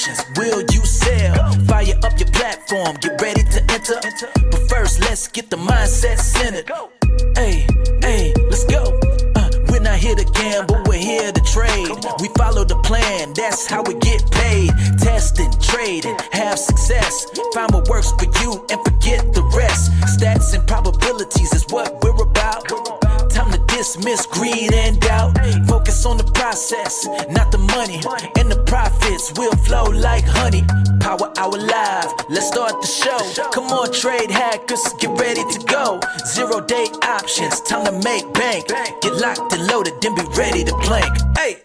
options. Will you sell? Fire up your platform, get ready to enter. But first, let's get the mindset centered. Hey, let's go. We're not here to gamble, we're here to trade. We follow the plan, that's how we get paid. Testing, trading, have success. Find what works for you and forget the rest. Stats and probabilities is what we're about. Time to dismiss greed and doubt. Focus on the process, not the money. And the profits will flow like honey. Power Hour Live, let's start the show. Come on, trade hackers, get ready to go. 0-day options, time to make bank. Get locked and loaded, then be ready to plank. Hey!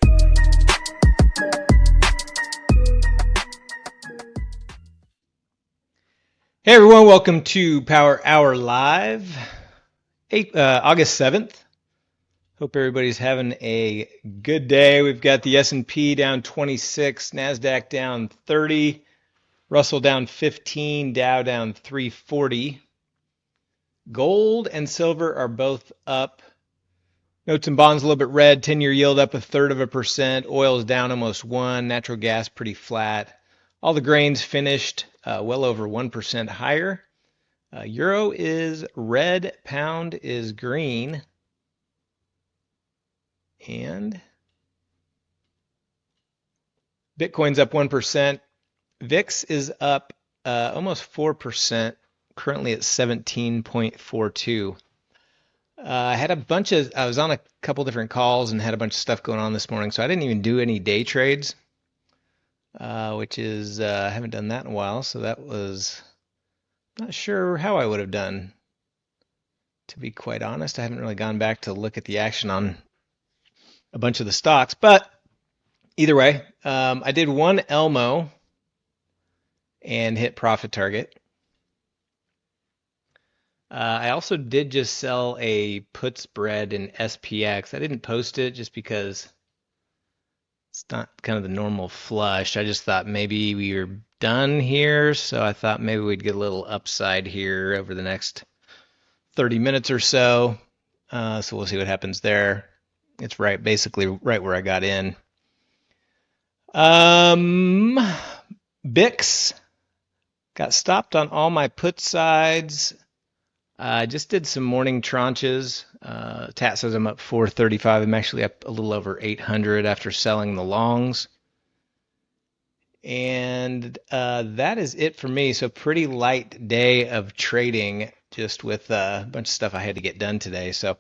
Hey everyone, welcome to Power Hour Live, August 7th. Hope everybody's having a good day. We've got the S&P down 26, NASDAQ down 30, Russell down 15, Dow down 340. Gold and silver are both up. Notes and bonds a little bit red, 10-year yield up 0.33%, oil is down almost 1%, natural gas pretty flat. All the grains finished well over 1% higher. Euro is red, pound is green. And Bitcoin's up 1%. VIX is up almost 4%, currently at 17.42. I was on a couple different calls and had a bunch of stuff going on this morning, so I didn't even do any day trades, which is, I haven't done that in a while, so that was not sure how I would have done, to be quite honest. I haven't really gone back to look at the action on a bunch of the stocks, but either way, I did one Elmo and hit profit target. I also did just sell a put spread in SPX. I didn't post it just because it's not kind of the normal flush. I just thought maybe we were done here, so I thought maybe we'd get a little upside here over the next 30 minutes or so. So we'll see what happens there. It's basically right where I got in. BIX got stopped on all my put sides. I just did some morning tranches. TAT says I'm up 435. I'm actually up a little over 800 after selling the longs. And that is it for me. So pretty light day of trading, just with a bunch of stuff I had to get done today. So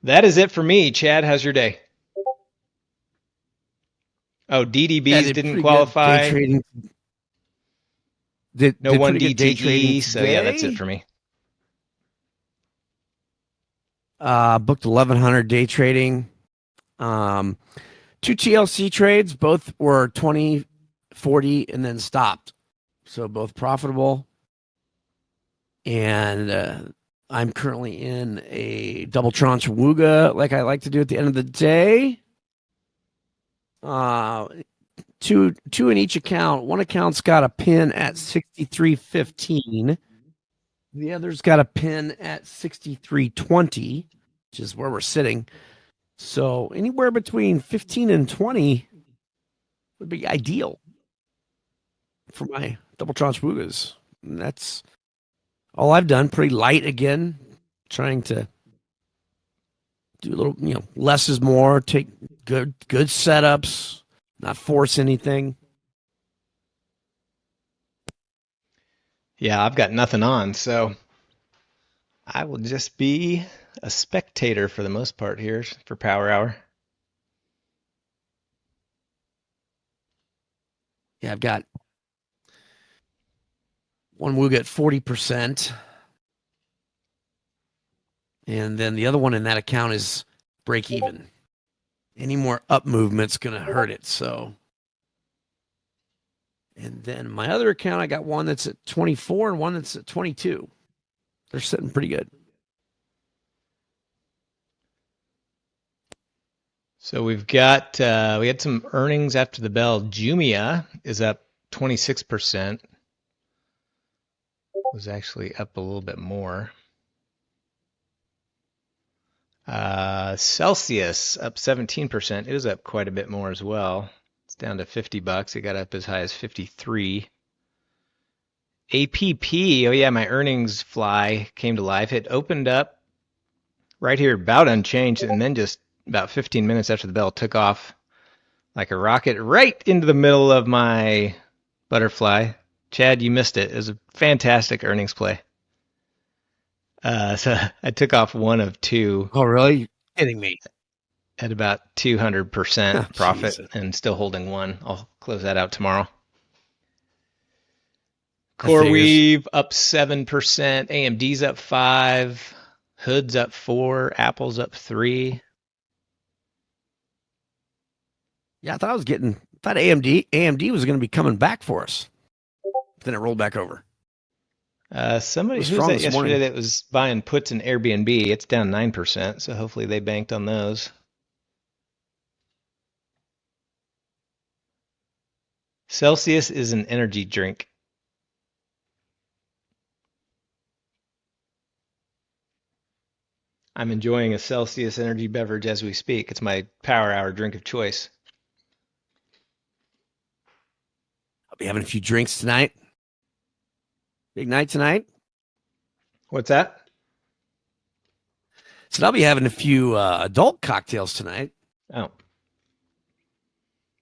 that is it for me. Chad, how's your day? Oh, DDBs didn't qualify. No one DTE, so yeah, that's it for me. Booked 1,100 day trading. 2 TLC trades, both were 20, 40, and then stopped. So both profitable. And I'm currently in a double tranche Wooga, like I like to do at the end of the day. Two in each account. One account's got a pin at 63.15. The other's got a pin at 63.20, which is where we're sitting. So anywhere between 15 and 20 would be ideal for my double tranche Woogas. And that's all I've done. Pretty light again, trying to do a little, less is more, take good setups, not force anything. Yeah, I've got nothing on, so I will just be a spectator for the most part here for Power Hour. Yeah, I've got one Wooga at 40%. And then the other one in that account is break even. Any more up movement's going to hurt it, so. And then my other account, I got one that's at 24 and one that's at 22. They're sitting pretty good. So we've got, we had some earnings after the bell. Jumia is up 26%. Was actually up a little bit more. Celsius up 17%. It was up quite a bit more as well. It's down to $50. It got up as high as 53. APP, oh yeah, my earnings fly came to life. It opened up right here about unchanged, and then just about 15 minutes after the bell took off like a rocket right into the middle of my butterfly. Chad, you missed it. It was a fantastic earnings play. So I took off one of two Oh, really? You're kidding me. at about 200% profit Jesus. and still holding one. I'll close that out tomorrow. That figures. CoreWeave up 7%, AMD's up 5, Hood's up 4, Apple's up 3. Yeah, I thought AMD was going to be coming back for us. But then it rolled back over. Somebody, was who was strong that this yesterday morning. that was buying puts in Airbnb? It's down 9%, so hopefully they banked on those. Celsius is an energy drink. I'm enjoying a Celsius energy beverage as we speak. It's my power hour drink of choice. I'll be having a few drinks tonight. Big night tonight. What's that? So I'll be having a few adult cocktails tonight. Oh.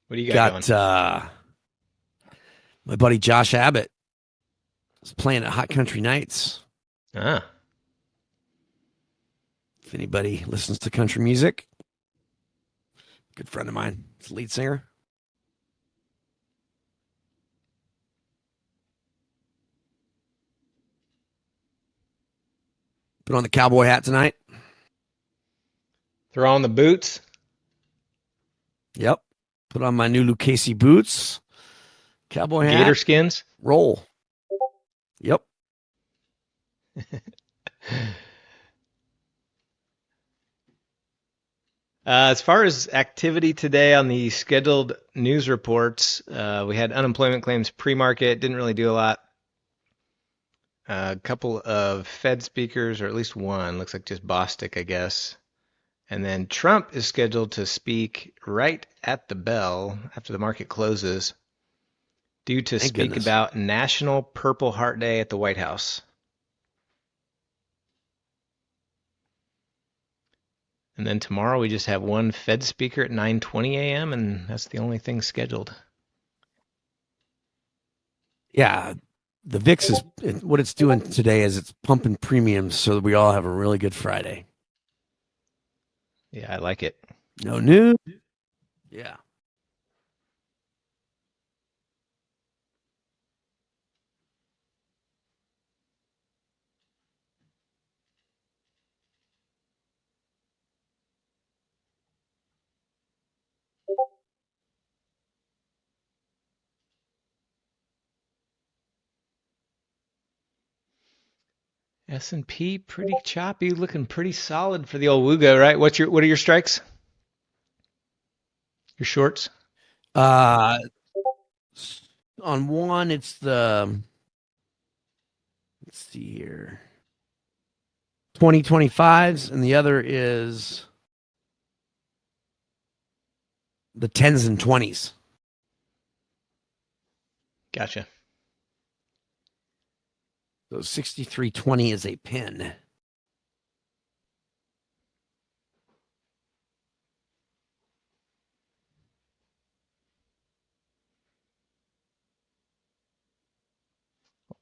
What do you got going? My buddy Josh Abbott is playing at Hot Country Nights. Ah. If anybody listens to country music, good friend of mine. He's the lead singer. Put on the cowboy hat tonight. Throw on the boots. Yep. Put on my new Lucchese boots. Cowboy hat. Gator skins. Roll. Yep. As far as activity today on the scheduled news reports, we had unemployment claims pre-market, didn't really do a lot. A couple of Fed speakers, or at least one, looks like just Bostic, I guess. And then Trump is scheduled to speak right at the bell after the market closes, due to Thank speak goodness. about National Purple Heart Day at the White House. And then tomorrow we just have one Fed speaker at 9:20 a.m. and that's the only thing scheduled. Yeah. The VIX is what it's doing today is it's pumping premiums so that we all have a really good Friday. Yeah, I like it. No news. Yeah. S&P pretty choppy, looking pretty solid for the old Wugo, right? What are your strikes? Your shorts? On one, it's let's see here, 2025s, and the other is the 10s and 20s. Gotcha. So 63.20 is a pin.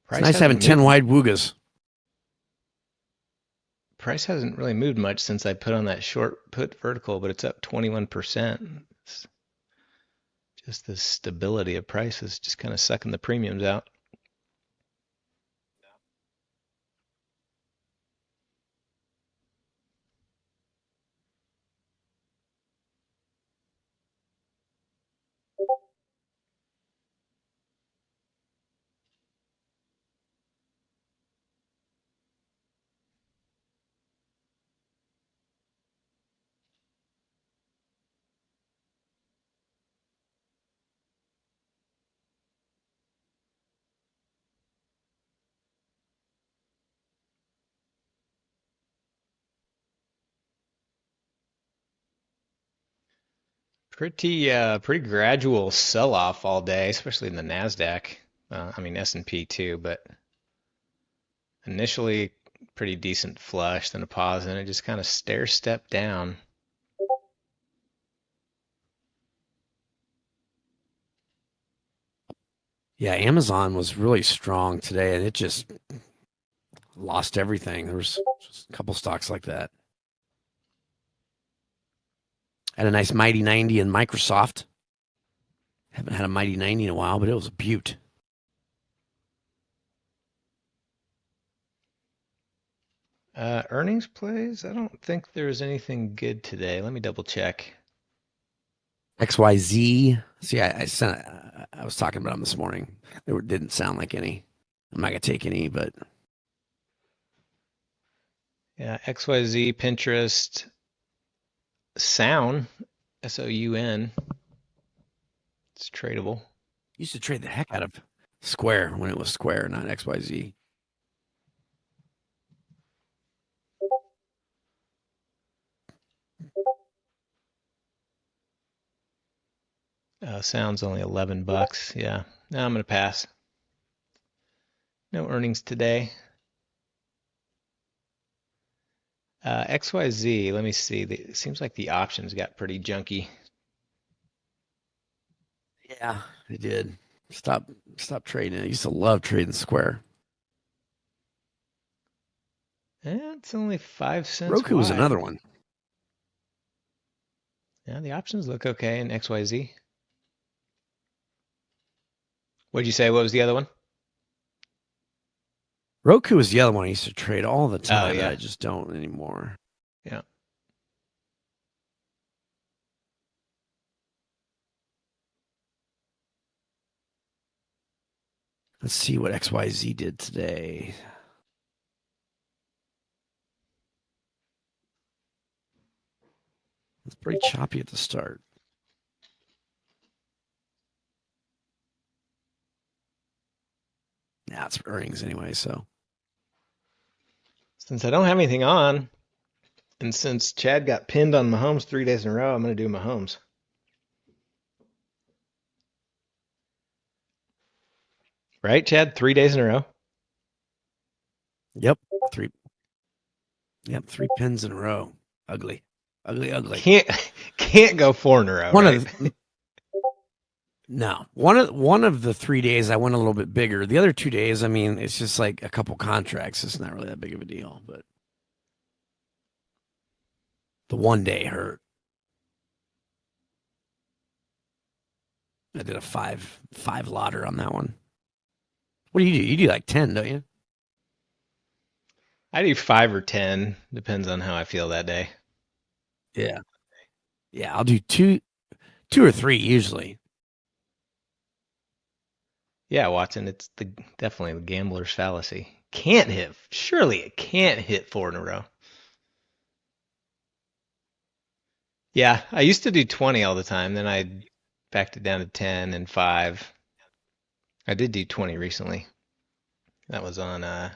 It's nice having 10 wide Woogas. Price hasn't really moved much since I put on that short put vertical, but it's up 21%. It's just the stability of prices just kind of sucking the premiums out. Pretty gradual sell-off all day, especially in the Nasdaq. I mean S&P too, but initially pretty decent flush, then a pause, and it just kind of stair step down. Yeah, Amazon was really strong today, and it just lost everything. There was just a couple stocks like that. Had a nice mighty 90 in Microsoft. Haven't had a mighty 90 in a while, but it was a beaut. Earnings plays? I don't think there's anything good today. Let me double check. XYZ. See, I was talking about them this morning. Didn't sound like any. I'm not gonna take any, but Yeah, XYZ, Pinterest, Sound, SOUN. It's tradable. used to trade the heck out of Square when it was Square, not XYZ. Sound's only $11. Yeah, no, I'm gonna pass. No earnings today. XYZ, let me see. It seems like the options got pretty junky. Yeah, they did. Stop trading. I used to love trading Square. It's only 5 cents Roku was wide. another one. Yeah, the options look okay in XYZ. What'd you say? What was the other one? Roku was the other one I used to trade all the time. yeah. I just don't anymore. Yeah. Let's see what XYZ did today. It's pretty choppy at the start. Now it's earnings anyway, so. Since I don't have anything on, and since Chad got pinned on Mahomes 3 days in a row, I'm going to do Mahomes. Right, Chad? 3 days in a row? Yep. Three pins in a row. Ugly. Can't go 4 in a row, right? No. One of the 3 days I went a little bit bigger. The other 2 days, I mean, it's just like a couple contracts. It's not really that big of a deal, but the 1 day hurt. I did a five lotter on that one. What do? You do like 10, don't you? I do 5 or 10, depends on how I feel that day. Yeah. Yeah, I'll do two or three usually. Yeah, Watson, it's definitely the gambler's fallacy. Surely it can't hit 4 in a row. Yeah, I used to do 20 all the time, then I backed it down to 10 and 5. I did do 20 recently. That was on, let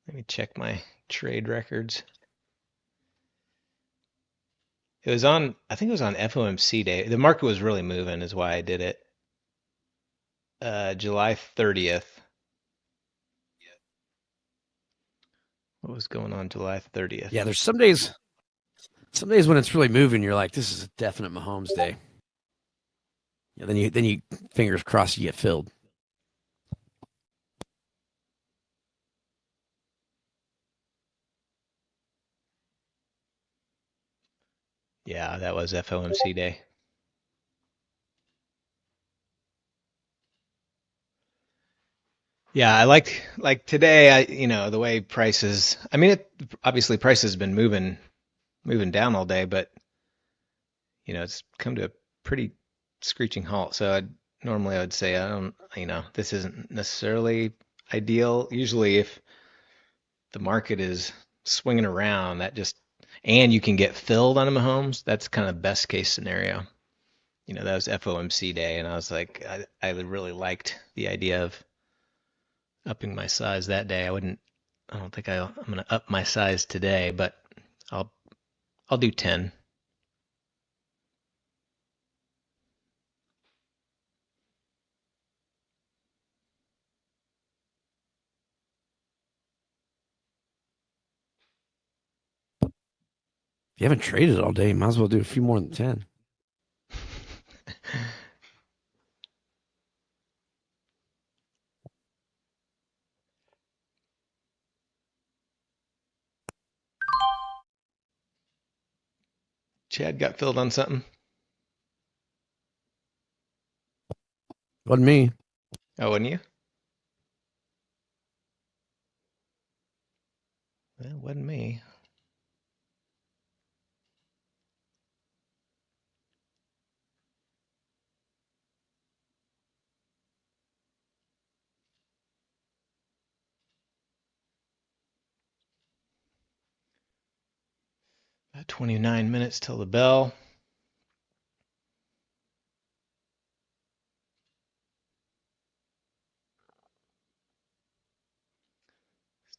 me check my trade records. It was on, I think it was on FOMC day. The market was really moving, is why I did it. July 30th. What was going on July 30th? Yeah, there's some days when it's really moving, you're like, this is a definite Mahomes day. Yeah, then you fingers crossed you get filled. Yeah, that was FOMC day. Yeah, I like today, the way prices, I mean, obviously prices have been moving down all day, but it's come to a pretty screeching halt. So normally I would say this isn't necessarily ideal. Usually if the market is swinging around, and you can get filled on a Mahomes, that's kind of best case scenario. That was FOMC day, and I was like, I really liked the idea of upping my size that day. I don't think I'm gonna up my size today, but I'll do 10. you haven't traded all day, you might as well do a few more than 10. Chad got filled on something. Wasn't me. Oh, wasn't you? Well, wasn't me. About 29 minutes till the bell.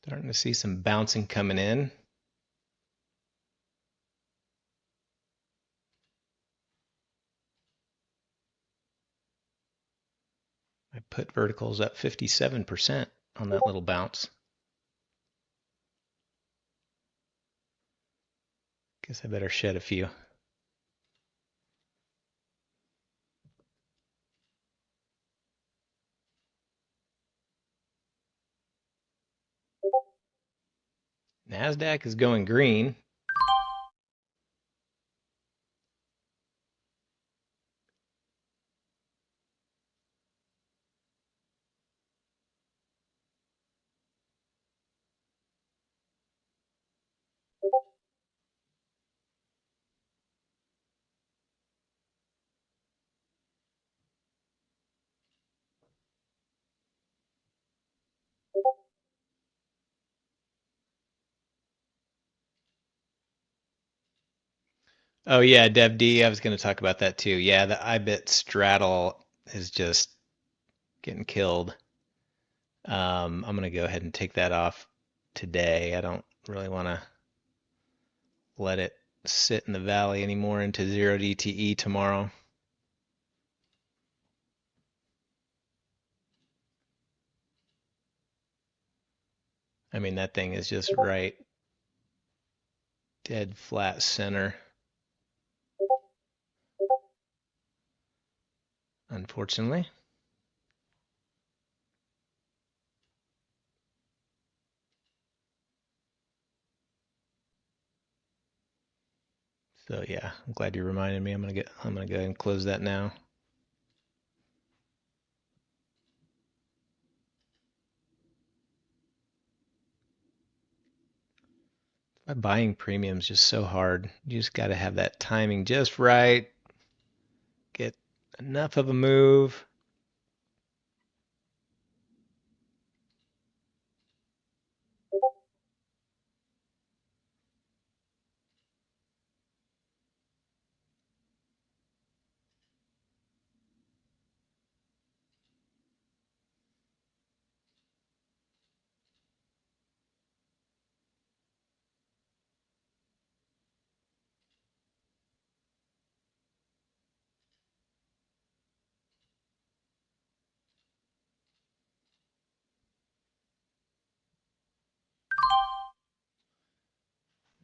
Starting to see some bouncing coming in. I put verticals up 57% on that little bounce. Guess I better shed a few. NASDAQ is going green. Oh yeah, Dev D, I was going to talk about that too. Yeah, the IBIT straddle is just getting killed. I'm going to go ahead and take that off today. I don't really want to let it sit in the valley anymore into 0 DTE tomorrow. I mean, that thing is just right dead flat center. Unfortunately. So yeah, I'm glad you reminded me. I'm gonna go ahead and close that now. My buying premium is just so hard. You just got to have that timing just right. Get enough of a move.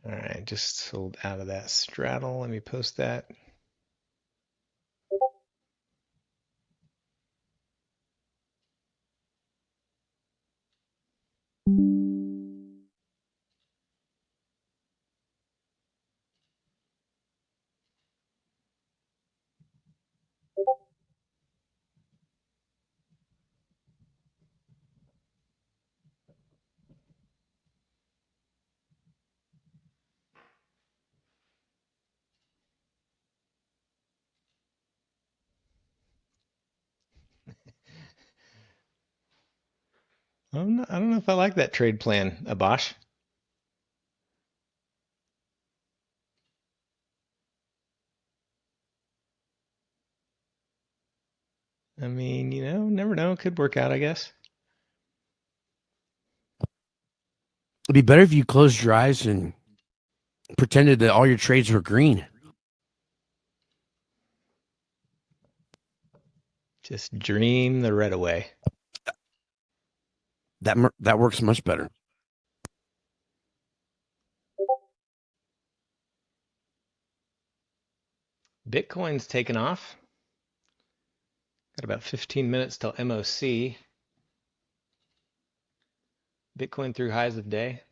All right, just sold out of that straddle. Let me post that. I don't know if I like that trade plan, Abash. I mean, never know. It could work out, I guess. It'd be better if you closed your eyes and pretended that all your trades were green. Just dream the red away. That works much better. Bitcoin's taken off. Got about 15 minutes till MOC. Bitcoin through highs of day.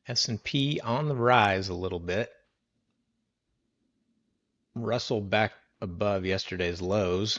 S&P on the rise a little bit. Russell back above yesterday's lows.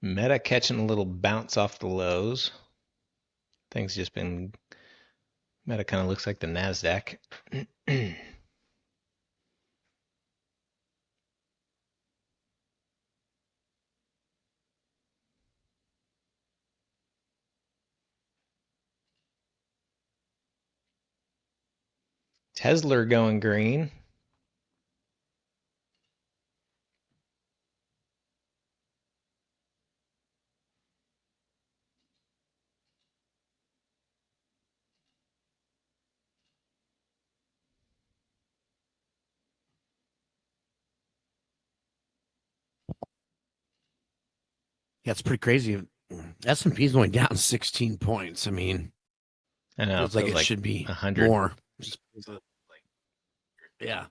Meta catching a little bounce off the lows. Things just been, Meta kind of looks like the NASDAQ. Tesla going green. Yeah, it's pretty crazy. S&P is only down 16 points. I mean, I know, feels like it like should be 100. more. Yeah.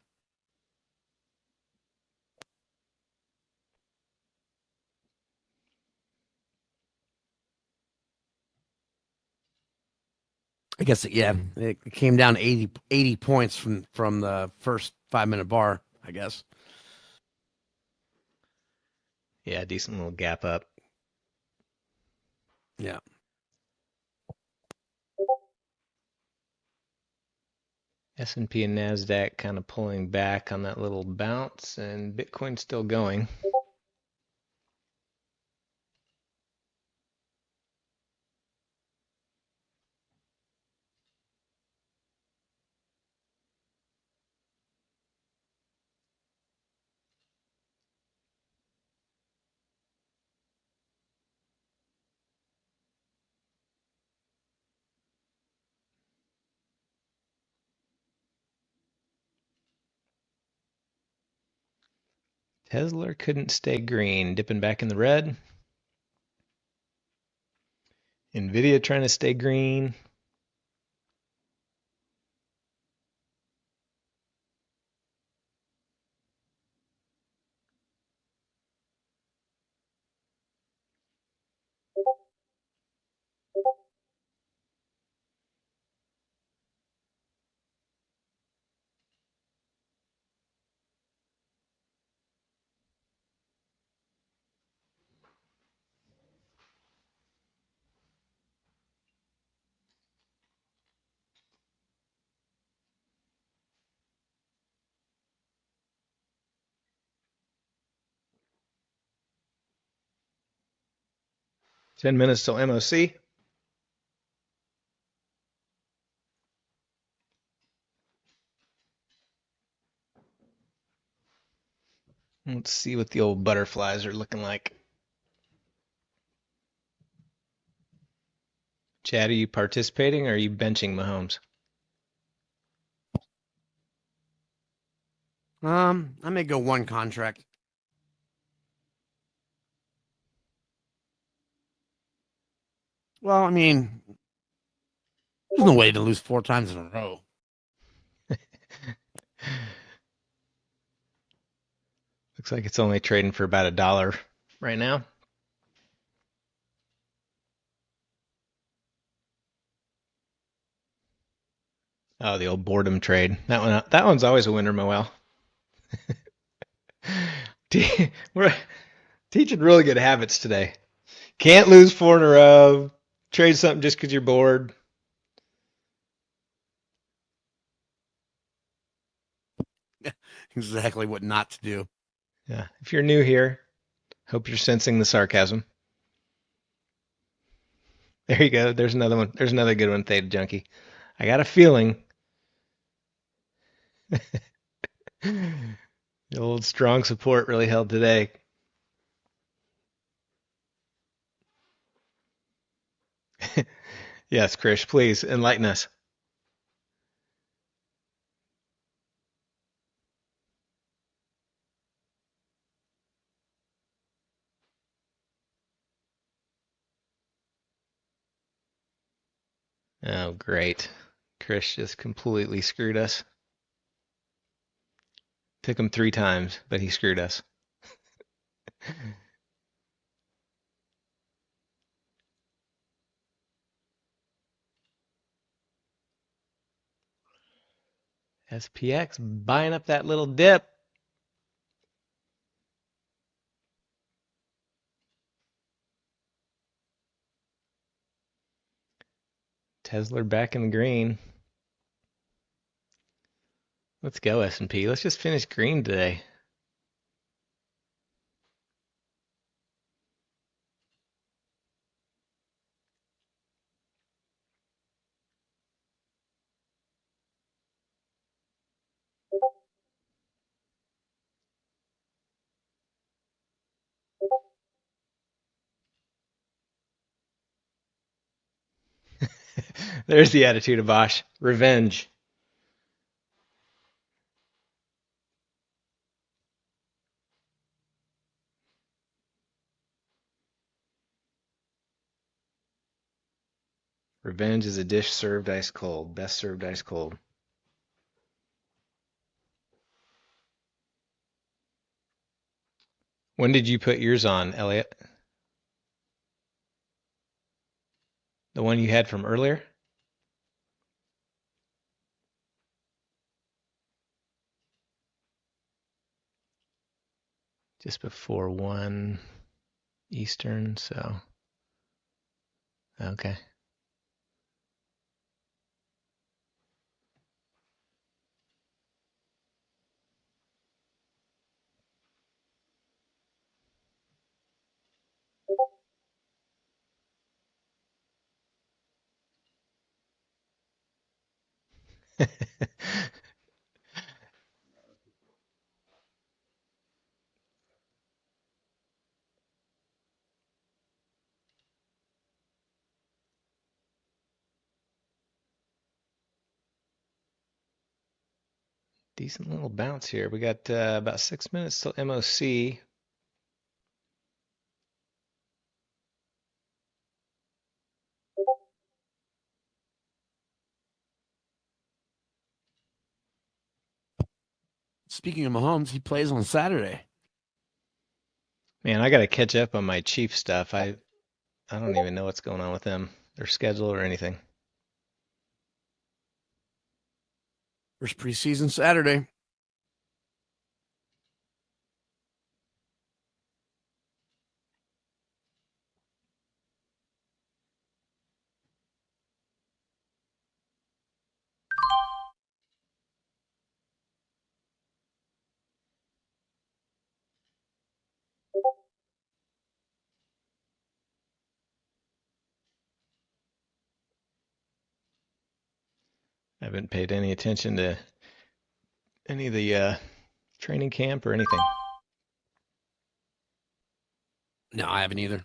I guess it came down 80 points from the first 5-minute bar, I guess. Yeah, decent little gap up. Yeah. S&P and NASDAQ kind of pulling back on that little bounce, and Bitcoin still going. Tesla couldn't stay green, dipping back in the red. Nvidia trying to stay green. Ten minutes till MOC. Let's see what the old butterflies are looking like. Chad, are you participating or are you benching Mahomes? I may go one contract. Well, I mean, there's no way to lose 4 times in a row. Looks like it's only trading for about $1 right now. Oh, the old boredom trade. That one's always a winner, Moel. We're teaching really good habits today. Can't lose 4 in a row. Trade something just because you're bored. Exactly what not to do. Yeah. If you're new here, hope you're sensing the sarcasm. There you go. There's another one. There's another good one, Theta Junkie. I got a feeling the old strong support really held today. Yes, Krish, please enlighten us. Oh, great. Krish just completely screwed us. Took him 3 times, but he screwed us. SPX buying up that little dip. Tesla back in the green. Let's go, S&P. Let's just finish green today. There's the attitude of Bosch. Revenge. Revenge is a dish served ice cold. Best served ice cold. When did you put yours on, Elliot? The one you had from earlier? Just before 1 Eastern, so okay. Decent little bounce here. We got about 6 minutes till MOC. Speaking of Mahomes, he plays on Saturday. Man, I got to catch up on my Chief stuff. I don't even know what's going on with them, their schedule or anything. First preseason Saturday. I haven't paid any attention to any of the training camp or anything. No, I haven't either.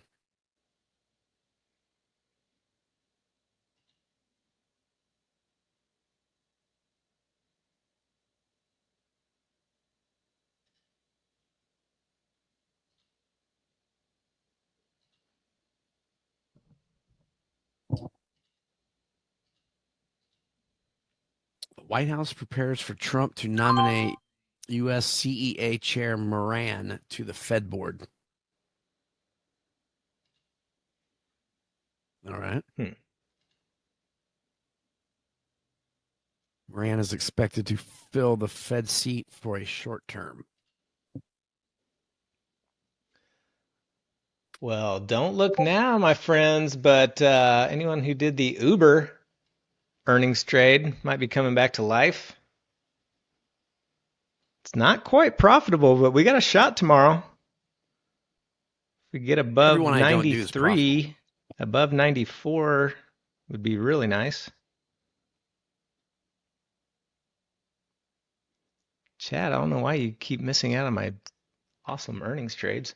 White House prepares for Trump to nominate U.S. CEA Chair Moran to the Fed board. All right. Moran is expected to fill the Fed seat for a short term. Well, don't look now, my friends, but anyone who did the Uber earnings trade might be coming back to life. It's not quite profitable, but we got a shot tomorrow. If we get above Everyone I don't do is 93, above 94 would be really nice. Chad, I don't know why you keep missing out on my awesome earnings trades.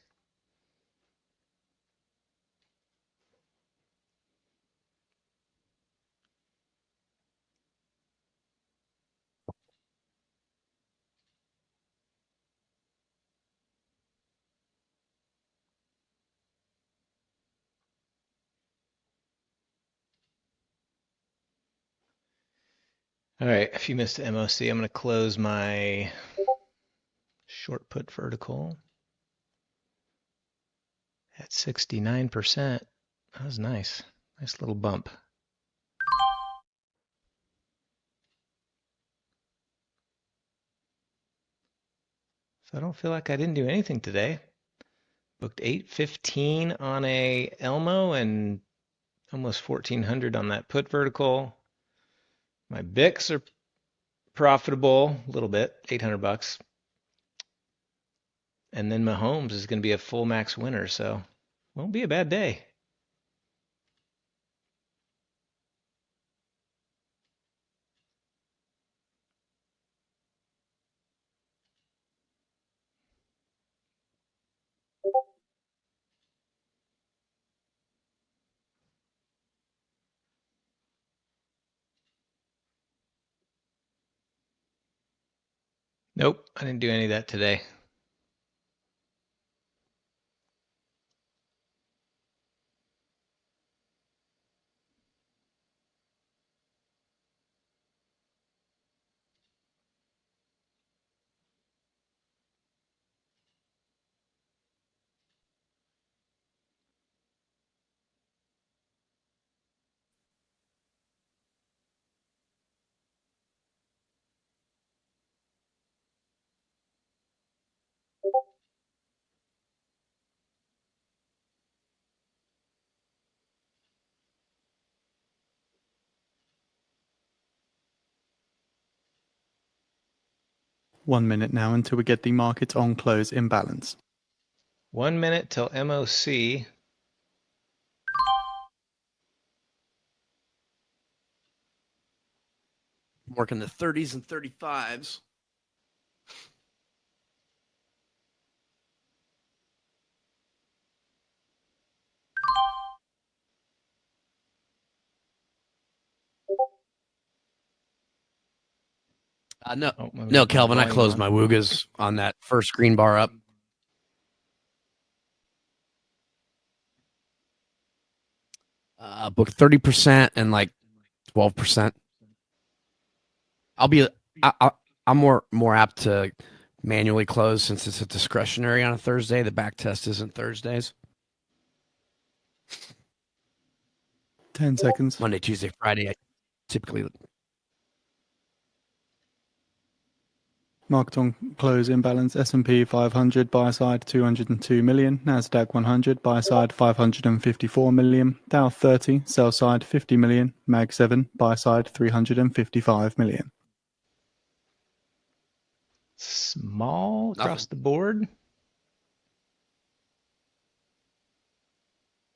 All right, if you missed MOC, I'm going to close my short put vertical at 69%. That was nice. Nice little bump. So I don't feel like I didn't do anything today. Booked 815 on a Elmo and almost 1400 on that put vertical. My BICs are profitable a little bit, 800 bucks. And then Mahomes is going to be a full max winner, so won't be a bad day. Nope, I didn't do any of that today. One minute now until we get the market on close imbalance. 1 minute till MOC. Working the 30s and 35s. No, Kelvin, I closed my Woogas on that first green bar up. Booked 30% and like 12%. I'm more apt to manually close since it's a discretionary on a Thursday. The back test isn't Thursdays. 10 seconds. Monday, Tuesday, Friday, I typically. Market on close imbalance. S&P 500 buy side 202 million. Nasdaq 100 buy side 554 million. Dow 30 sell side 50 million. Mag 7 buy side 355 million. Small across the board.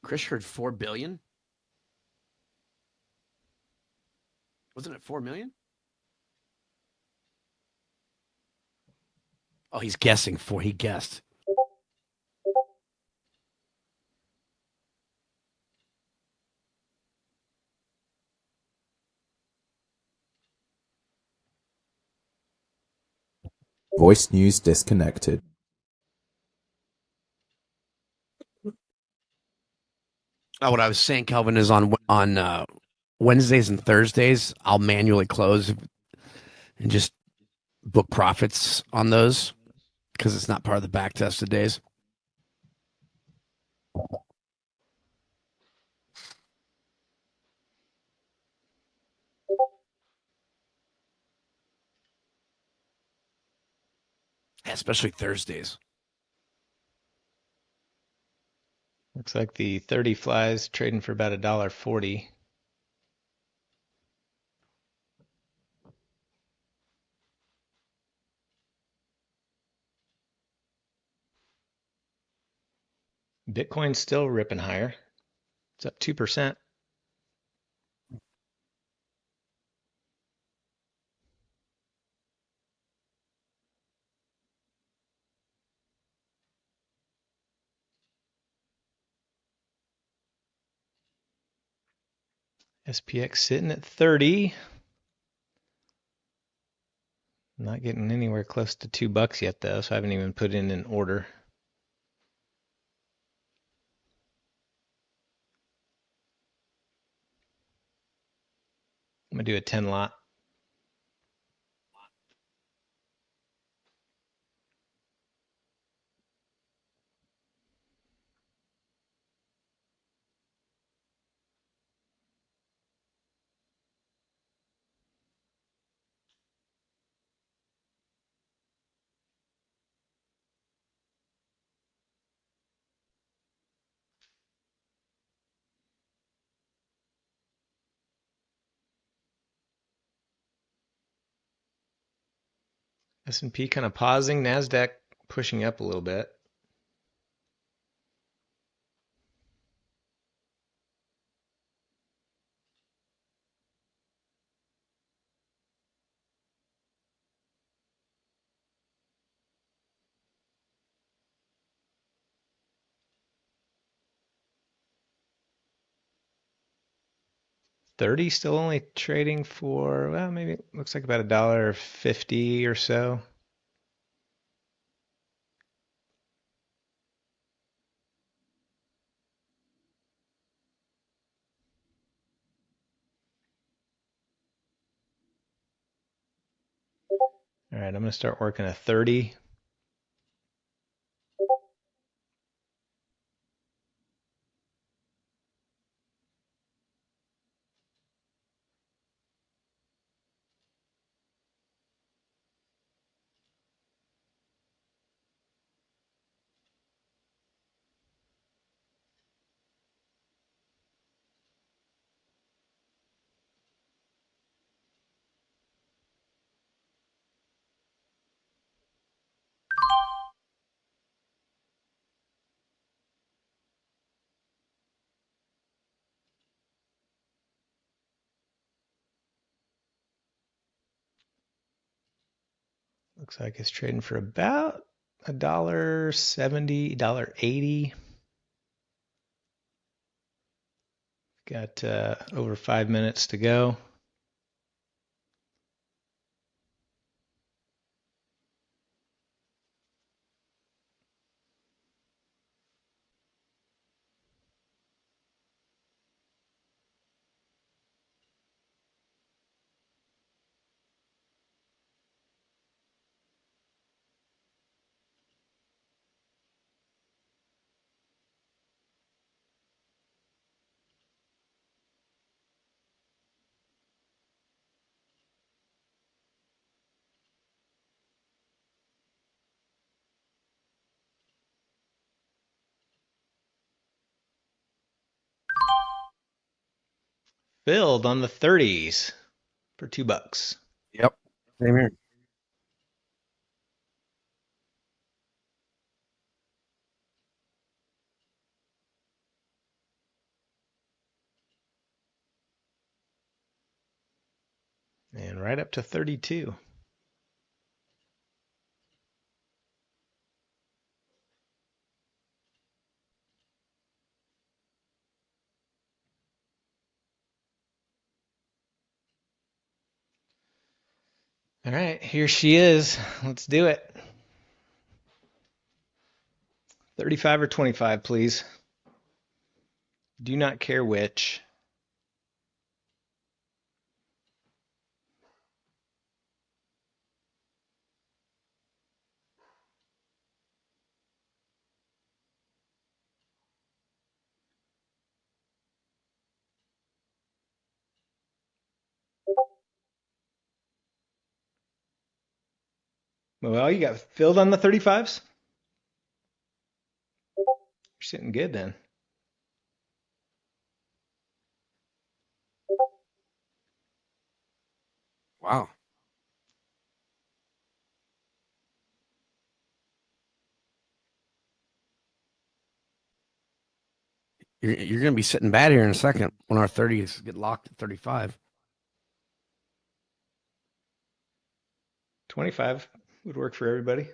Chris heard 4 billion. Wasn't it 4 million? Oh, he's guessing 4. He guessed. Voice news disconnected. What I was saying, Kelvin, is on Wednesdays and Thursdays, I'll manually close and just book profits on those because it's not part of the back tested days. Especially Thursdays. Looks like the 30 flies trading for about $1.40. Bitcoin's still ripping higher. It's up 2%. SPX sitting at 30. Not getting anywhere close to $2 yet though, so I haven't even put in an order. I'm gonna do a 10 lot. S&P kind of pausing, NASDAQ pushing up a little bit. $30 still only trading for, well, maybe it looks like about $1.50 or so. All right, I'm gonna start working a 30. Looks like it's trading for about $1.70, $1.80. Got over 5 minutes to go. Filled on the 30s for $2. Yep. Same here. And right up to 32. All right, here she is. Let's do it. 35 or 25, please. Do not care which. Well, you got filled on the 35s? You're sitting good then. Wow. You're going to be sitting bad here in a second when our 30s get locked at 35. 25 would work for everybody.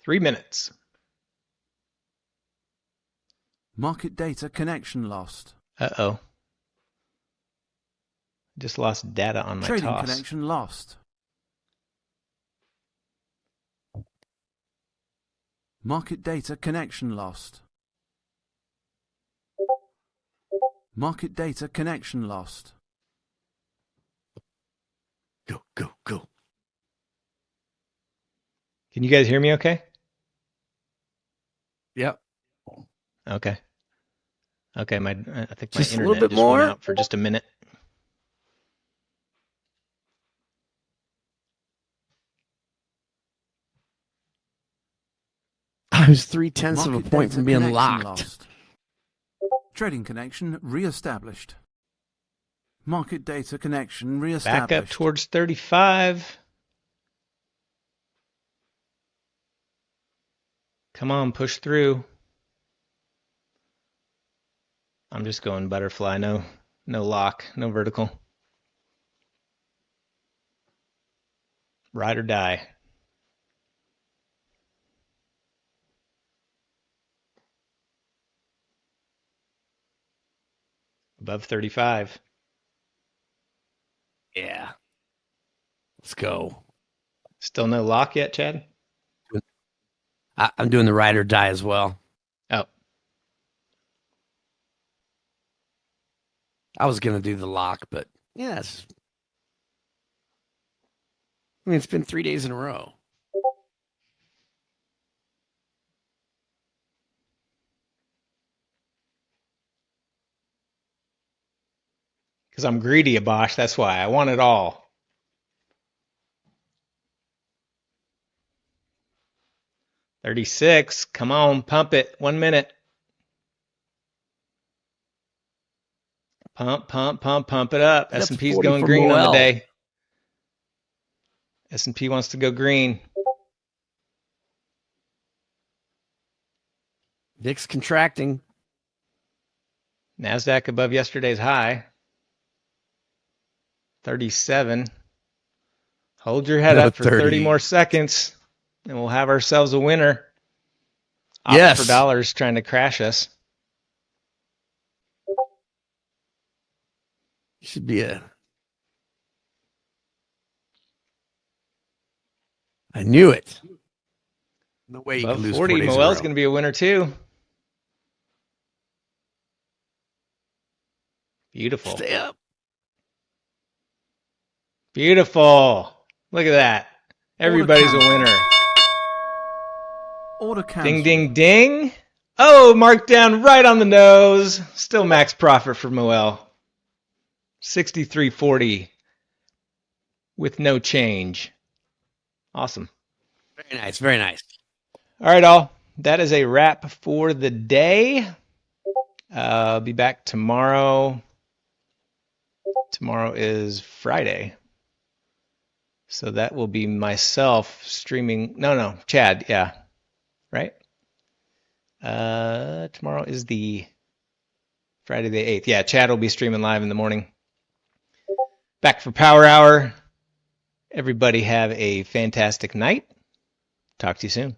Three minutes. Market data connection lost. Uh-oh. Just lost data on my Trading toss. connection lost. Market data connection lost. Market data connection lost. Go, go, go. Can you guys hear me okay? Yep. Okay. Okay, I think my Just a internet little bit just more. went out for just a minute. I was 0.3 of a Market point data from being connection locked. lost. Trading connection re-established. Market data connection Back re-established. up towards 35. Come on, push through. I'm just going butterfly, no lock, no vertical. Ride or die. Above 35. Yeah. Let's go. Still no lock yet, Chad? I'm doing the ride or die as well. Oh, I was going to do the lock, but yes. I mean, it's been 3 days in a row. because I'm greedy, Abosh. That's why. I want it all. $36. Come on, pump it. 1 minute. Pump, pump, pump, pump it up. That's S&P's 40 going for green on the Moel. day. S&P wants to go green. VIX contracting. NASDAQ above yesterday's high. 37. Hold your head No, up for 30 30. more seconds, and we'll have ourselves a winner. Opt Yes. for dollars trying to crash us. Should be a. I knew it. No way you Above can lose 40. 4 days Moel's in a going row. to be a winner too. Beautiful. Stay up. Beautiful. Look at that. Everybody's a winner. Order Ding, cancelled. ding, ding. Oh, marked down right on the nose. Still max profit for Moel. 63.40 with no change. Awesome. Very nice. Very nice. All right, all. That is a wrap for the day. I'll be back tomorrow. Tomorrow is Friday. So that will be myself streaming. No, Chad. Yeah. Right? Tomorrow is the Friday the 8th. Yeah, Chad will be streaming live in the morning. Back for Power Hour. Everybody have a fantastic night. Talk to you soon.